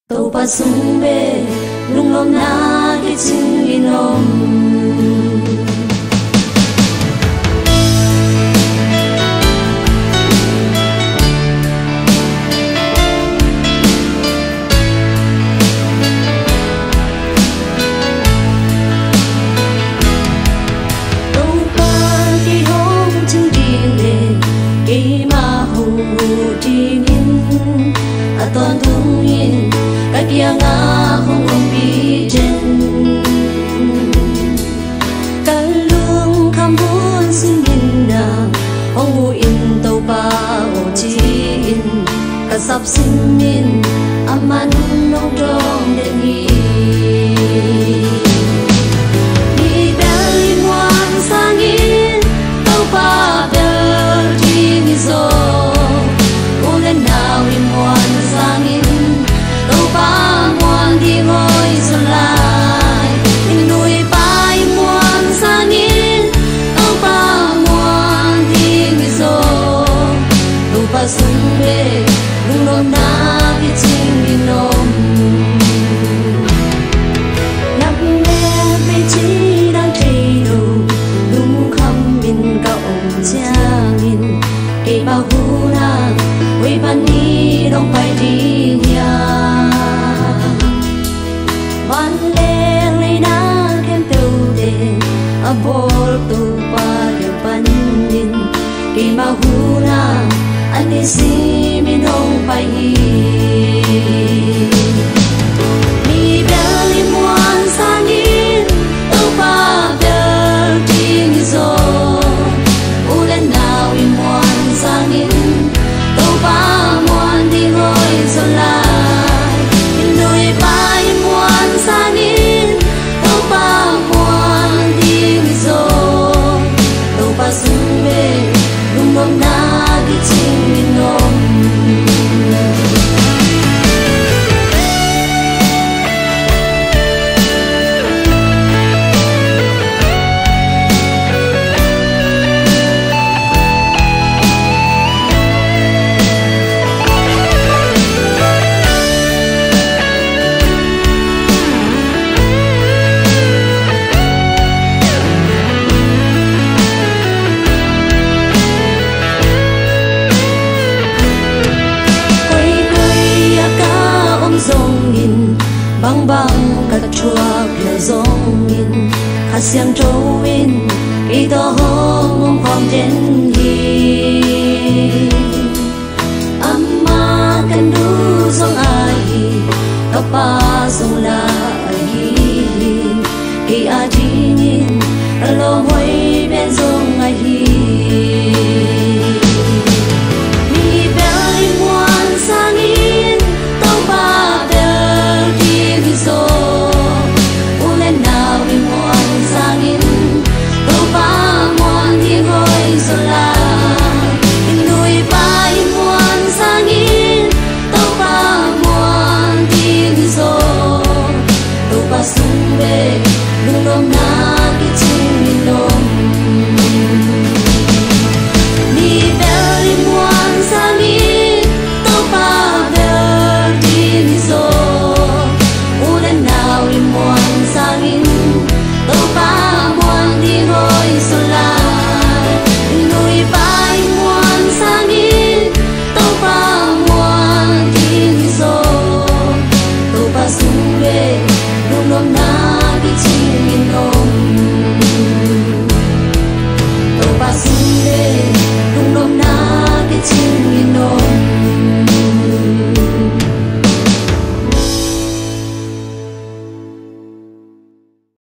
Tàu pa sung be lung lom na ki ching inom tàu pa ki hong ching di le ki ma hu di nin a ton tung in các kia ngã không còn bị trên cả lương khăm buồn xin nhìn nàng ông ngủ in tàu ba ô chi in cả sắp xin min aman nông trong đền hi đi beli muan sang in tàu ba bel đi ni zo cô lên nào in muan sang in tàu ba muan đi ngồi xuân lại in nuôi bay muan sang in tàu ba muan đi nghi zo tàu ba xuân về lung lom na bị chinh đi nôm nắp mẹ bị chi đang chạy đầu lung khăm min cậu cha nghìn cây bao hu na quay ban đi đông bay đi nhà ban leng lấy na kem tàu đèn a bol tàu ba kem ban din cây bao hu na anh đi si min đông bay mi beli muan sang in tàu ba bel đi ni zo ulen nào in muan sang in tàu ba muan đi ngồi xuân lại in nuôi ba in muan sang in tàu ba muan đi nghi zo tàu ba xuân về lung lom na đi chinh min nôm bang bang các chuộc lệ rong in hạt xiang trâu in khi to hông mong phong trên hi amma kan du song ai các ba song la hi khi a đi in lo hoi bên song ai hi mi beli muan sang in tàu ba zo ulen nào in muan sang in tàu ba muan đi ngồi xuân lại in nuôi ba in muan sang in tàu ba muan đi zo tàu ba xuân về lung lom na